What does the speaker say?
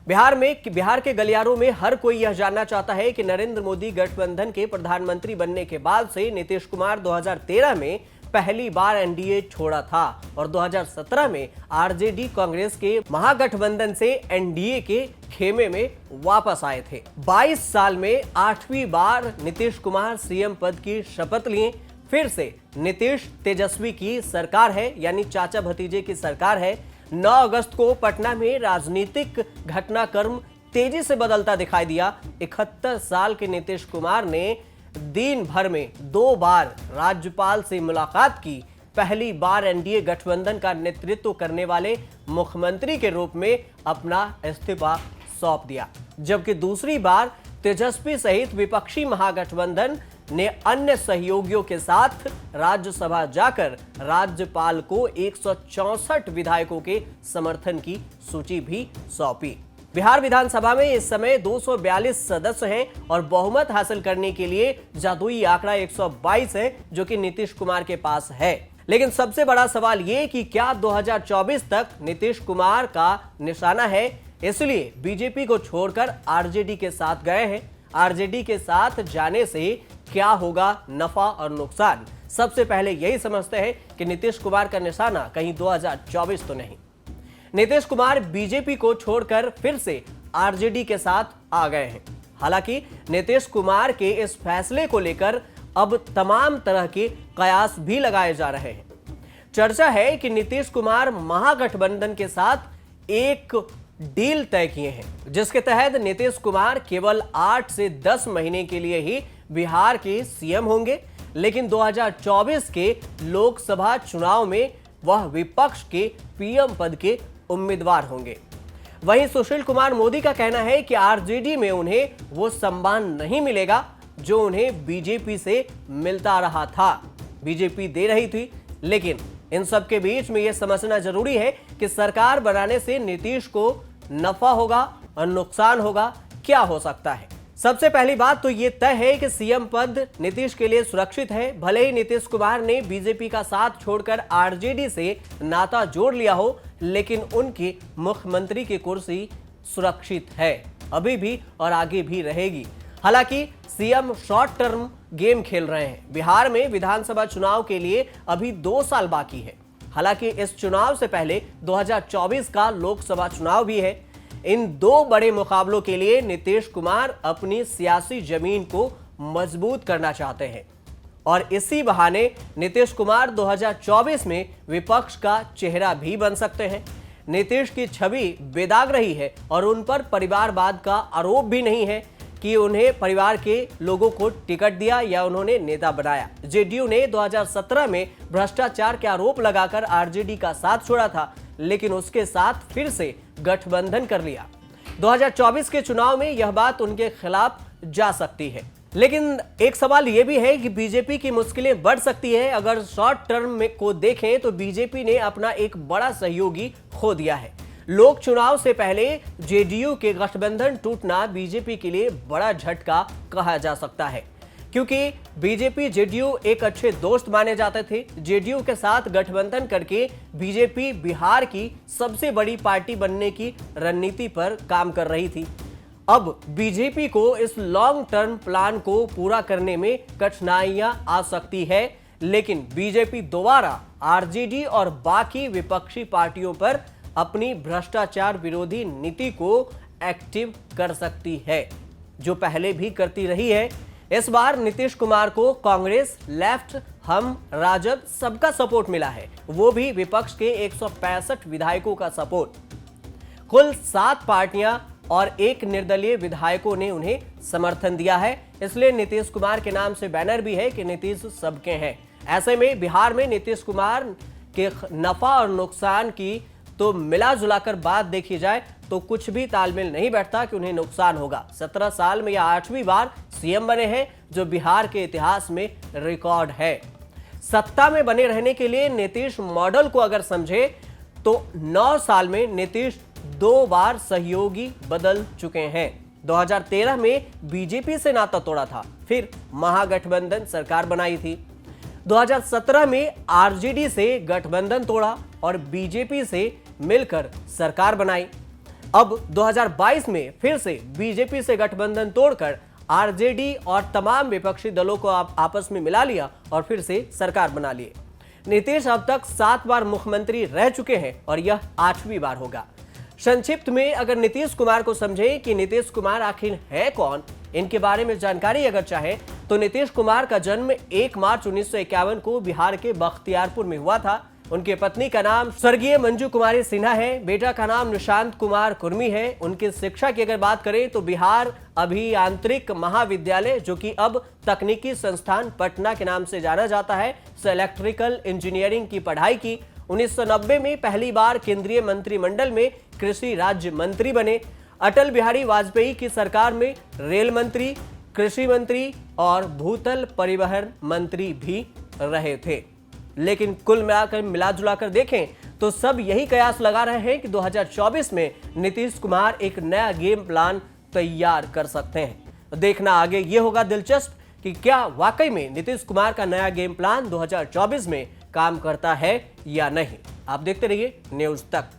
बिहार के गलियारों में हर कोई यह जानना चाहता है कि नरेंद्र मोदी गठबंधन के प्रधानमंत्री बनने के बाद से नीतीश कुमार 2013 में पहली बार एनडीए छोड़ा था और 2017 में आरजेडी कांग्रेस के महागठबंधन से एनडीए के खेमे में वापस आए थे। 22 साल में 8वीं बार नीतीश कुमार सीएम पद की शपथ लिए। फिर से नीतीश तेजस्वी की सरकार है, यानी चाचा भतीजे की सरकार है। 9 अगस्त को पटना में राजनीतिक घटनाक्रम तेजी से बदलता दिखाई दिया। 71 साल के नीतीश कुमार ने दिन भर में 2 बार राज्यपाल से मुलाकात की। पहली बार एनडीए गठबंधन का नेतृत्व करने वाले मुख्यमंत्री के रूप में अपना इस्तीफा सौंप दिया, जबकि दूसरी बार तेजस्वी सहित विपक्षी महागठबंधन ने अन्य सहयोगियों के साथ राज्यसभा जाकर राज्यपाल को 164 विधायकों के समर्थन की सूची भी सौंपी। बिहार विधानसभा में इस समय 242 सदस्य हैं और बहुमत हासिल करने के लिए जादुई आंकड़ा 122 है, जो कि नीतीश कुमार के पास है। लेकिन सबसे बड़ा सवाल ये कि क्या 2024 तक नीतीश कुमार का निशाना है, इसलिए बीजेपी को छोड़कर आरजेडी के साथ गए हैं। आरजेडी के साथ जाने से क्या होगा नफा और नुकसान, सबसे पहले यही समझते हैं कि नीतीश कुमार का निशाना कहीं 2024 तो नहीं। नीतीश कुमार बीजेपी को छोड़कर फिर से आरजेडी के साथ आ गए हैं। हालांकि नीतीश कुमार के इस फैसले को लेकर अब तमाम तरह के कयास भी लगाए जा रहे हैं। चर्चा है कि नीतीश कुमार महागठबंधन के साथ एक डील तय किए हैं, जिसके तहत नीतीश कुमार केवल 8 से 10 महीने के लिए ही बिहार के सीएम होंगे, लेकिन 2024 के लोकसभा चुनाव में वह विपक्ष के पीएम पद के उम्मीदवार होंगे। वहीं सुशील कुमार मोदी का कहना है कि आरजेडी में उन्हें वो सम्मान नहीं मिलेगा जो उन्हें बीजेपी से मिलता रहा था। बीजेपी दे रही थी, लेकिन इन सब के बीच में यह समझना जरूरी है कि सरकार बनाने से नीतीश को नफा होगा और नुकसान होगा। क्या हो सकता है? सबसे पहली बात तो ये तय है कि सीएम पद नीतीश के लिए सुरक्षित है। भले ही नीतीश कुमार ने बीजेपी का साथ छोड़कर आरजेडी से नाता जोड़ लिया हो, लेकिन उनकी मुख्यमंत्री की कुर्सी सुरक्षित है अभी भी और आगे भी रहेगी। हालांकि सीएम शॉर्ट टर्म गेम खेल रहे हैं। बिहार में विधानसभा चुनाव के लिए अभी 2 साल बाकी है। हालांकि इस चुनाव से पहले 2024 का लोकसभा चुनाव भी है। इन 2 बड़े मुकाबलों के लिए नीतीश कुमार अपनी सियासी जमीन को मजबूत करना चाहते हैं और इसी बहाने नीतीश कुमार 2024 में विपक्ष का चेहरा भी बन सकते हैं। नीतीश की छवि बेदाग रही है और उन पर परिवारवाद का आरोप भी नहीं है कि उन्हें परिवार के लोगों को टिकट दिया या उन्होंने नेता बनाया। जेडीयू ने 2017 में भ्रष्टाचार के आरोप लगाकर आरजेडी का साथ छोड़ा था, लेकिन उसके साथ फिर से गठबंधन कर लिया। 2024 के चुनाव में यह बात उनके खिलाफ जा सकती है। लेकिन एक सवाल यह भी है कि बीजेपी की मुश्किलें बढ़ सकती है। अगर शॉर्ट टर्म में को देखें तो बीजेपी ने अपना एक बड़ा सहयोगी खो दिया है। लोक चुनाव से पहले जेडीयू के गठबंधन टूटना बीजेपी के लिए बड़ा झटका कहा जा सकता है, क्योंकि बीजेपी जेडीयू एक अच्छे दोस्त माने जाते थे। जेडीयू के साथ गठबंधन करके बीजेपी बिहार की सबसे बड़ी पार्टी बनने की रणनीति पर काम कर रही थी। अब बीजेपी को इस लॉन्ग टर्म प्लान को पूरा करने में कठिनाइयां आ सकती है, लेकिन बीजेपी दोबारा आरजेडी और बाकी विपक्षी पार्टियों पर अपनी भ्रष्टाचार विरोधी नीति को एक्टिव कर सकती है, जो पहले भी करती रही है। इस बार नीतीश कुमार को कांग्रेस, लेफ्ट, हम, राजद सबका सपोर्ट मिला है, वो भी विपक्ष के 165 विधायकों का सपोर्ट। कुल 7 पार्टियां और 1 निर्दलीय विधायकों ने उन्हें समर्थन दिया है। इसलिए नीतीश कुमार के नाम से बैनर भी है कि नीतीश सबके हैं। ऐसे में बिहार में नीतीश कुमार के नफा और नुकसान की तो मिला जुलाकर बात देखी जाए तो कुछ भी तालमेल नहीं बैठता कि उन्हें नुकसान होगा। 17 साल में यह 8वीं बार सीएम बने हैं, जो बिहार के इतिहास में रिकॉर्ड है। सत्ता में बने रहने के लिए नीतीश मॉडल को अगर समझे तो 9 साल में नीतीश 2 बार सहयोगी बदल चुके हैं। 2013 में बीजेपी से नाता तोड़ा था, फिर महागठबंधन सरकार बनाई थी। 2017 में आरजेडी से गठबंधन तोड़ा और बीजेपी से मिलकर सरकार बनाई। अब 2022 में फिर से बीजेपी से गठबंधन तोड़कर आरजेडी और तमाम विपक्षी दलों को आपस में मिला लिया और फिर से सरकार बना लिए। नीतीश अब तक 7 बार मुख्यमंत्री रह चुके हैं और यह 8वीं बार होगा। संक्षिप्त में अगर नीतीश कुमार को समझें कि नीतीश कुमार आखिर है कौन, इनके बारे में जानकारी अगर चाहें तो नीतीश कुमार का जन्म 1 मार्च 1951 को बिहार के बख्तियारपुर में हुआ था। उनकी पत्नी का नाम स्वर्गीय मंजू कुमारी सिन्हा है, बेटा का नाम निशांत कुमार कुर्मी है। उनकी शिक्षा की अगर बात करें तो बिहार अभियांत्रिक महाविद्यालय, जो कि अब तकनीकी संस्थान पटना के नाम से जाना जाता है, से इलेक्ट्रिकल इंजीनियरिंग की पढ़ाई की। 1990 में पहली बार केंद्रीय मंत्रिमंडल में कृषि राज्य मंत्री बने। अटल बिहारी वाजपेयी की सरकार में रेल मंत्री, कृषि मंत्री और भूतल परिवहन मंत्री भी रहे थे। लेकिन कुल मिलाकर मिलाजुलाकर देखें तो सब यही कयास लगा रहे हैं कि 2024 में नीतीश कुमार एक नया गेम प्लान तैयार कर सकते हैं। देखना आगे ये होगा दिलचस्प कि क्या वाकई में नीतीश कुमार का नया गेम प्लान 2024 में काम करता है या नहीं। आप देखते रहिए न्यूज़ तक।